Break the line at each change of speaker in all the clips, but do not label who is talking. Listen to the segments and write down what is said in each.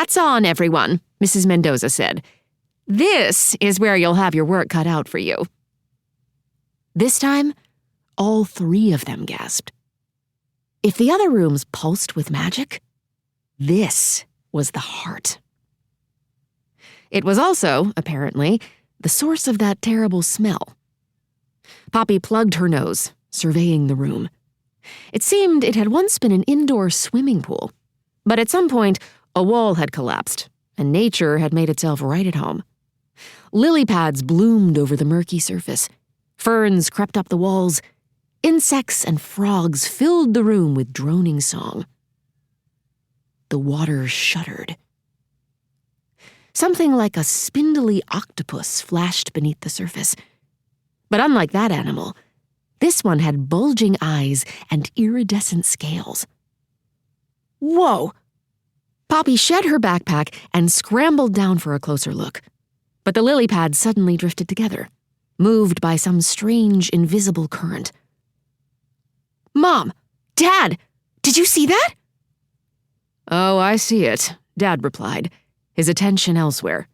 "Hats on, everyone," Mrs. Mendoza said. "This is where you'll have your work cut out for you." This time, all three of them gasped. If the other rooms pulsed with magic, this was the heart. It was also, apparently, the source of that terrible smell. Poppy plugged her nose, surveying the room. It seemed it had once been an indoor swimming pool, but at some point, a wall had collapsed, and nature had made itself right at home. Lily pads bloomed over the murky surface. Ferns crept up the walls. Insects and frogs filled the room with droning song. The water shuddered. Something like a spindly octopus flashed beneath the surface. But unlike that animal, this one had bulging eyes and iridescent scales. Whoa! Poppy shed her backpack and scrambled down for a closer look. But the lily pads suddenly drifted together, moved by some strange, invisible current. "Mom! Dad! Did you see that?" "Oh, I see it," Dad replied, his attention elsewhere.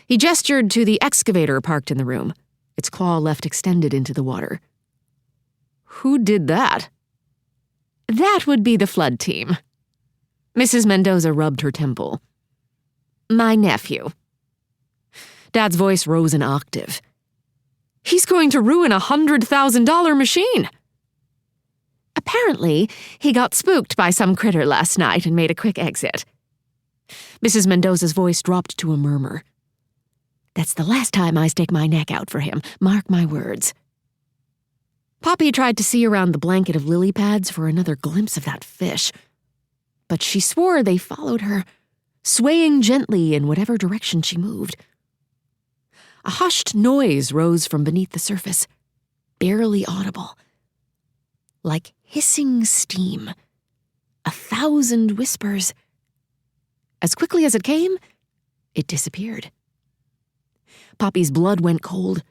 He gestured to the excavator parked in the room, its claw left extended into the water. "Who did that?" "That would be the flood team." Mrs. Mendoza rubbed her temple. "My nephew." Dad's voice rose an octave. "He's going to ruin a $100,000 machine." "Apparently, he got spooked by some critter last night and made a quick exit." Mrs. Mendoza's voice dropped to a murmur. "That's the last time I stick my neck out for him, mark my words." Poppy tried to see around the blanket of lily pads for another glimpse of that fish, but she swore they followed her, swaying gently in whatever direction she moved. A hushed noise rose from beneath the surface, barely audible. Like hissing steam, 1,000 whispers. As quickly as it came, it disappeared. Poppy's blood went cold.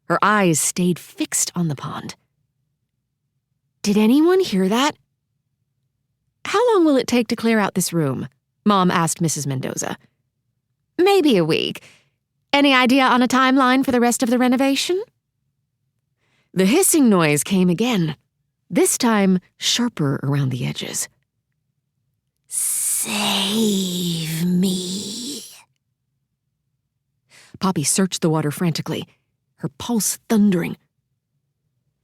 Her eyes stayed fixed on the pond. "Did anyone hear that?" "How long will it take to clear out this room?" Mom asked Mrs. Mendoza. "Maybe a week. Any idea on a timeline for the rest of the renovation?" The hissing noise came again, this time sharper around the edges. "Save me." Poppy searched the water frantically, her pulse thundering.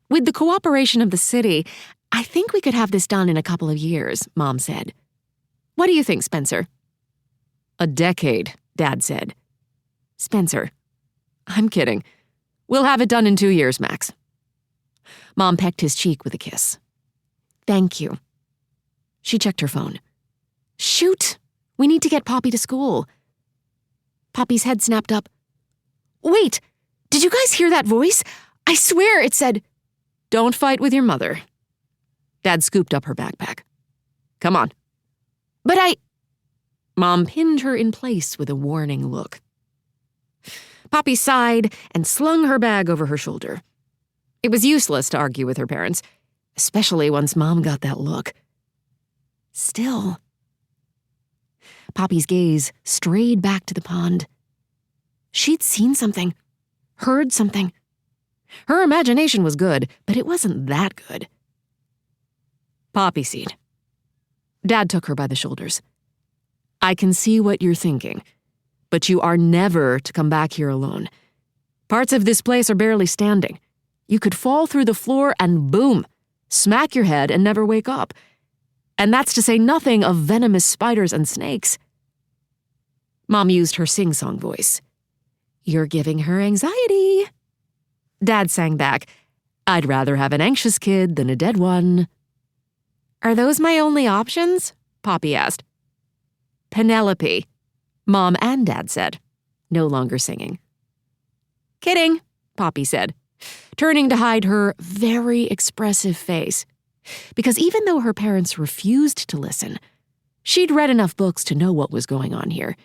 "With the cooperation of the city, I think we could have this done in a couple of years," Mom said. "What do you think, Spencer?" "A decade," Dad said. "Spencer, I'm kidding. We'll have it done in 2 years, max." Mom pecked his cheek with a kiss. "Thank you." She checked her phone. "Shoot! We need to get Poppy to school." Poppy's head snapped up. "Wait! Did you guys hear that voice? I swear it said, 'Don't fight with your mother.'" Dad scooped up her backpack. "Come on." "But Mom pinned her in place with a warning look. Poppy sighed and slung her bag over her shoulder. It was useless to argue with her parents, especially once Mom got that look. Still. Poppy's gaze strayed back to the pond. She'd seen something, heard something. Her imagination was good, but it wasn't that good. "Poppy seed." Dad took her by the shoulders. "I can see what you're thinking, but you are never to come back here alone. Parts of this place are barely standing. You could fall through the floor and boom, smack your head and never wake up. And that's to say nothing of venomous spiders and snakes." Mom used her sing-song voice. "You're giving her anxiety." Dad sang back, "I'd rather have an anxious kid than a dead one." "Are those my only options?" Poppy asked. "Penelope," Mom and Dad said, no longer singing. "Kidding," Poppy said, turning to hide her very expressive face. Because even though her parents refused to listen, she'd read enough books to know what was going on here.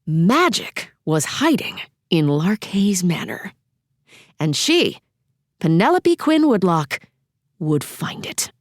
Magic was hiding in Lark-Hayes Manor. And she, Penelope Quinn Woodlock, would find it.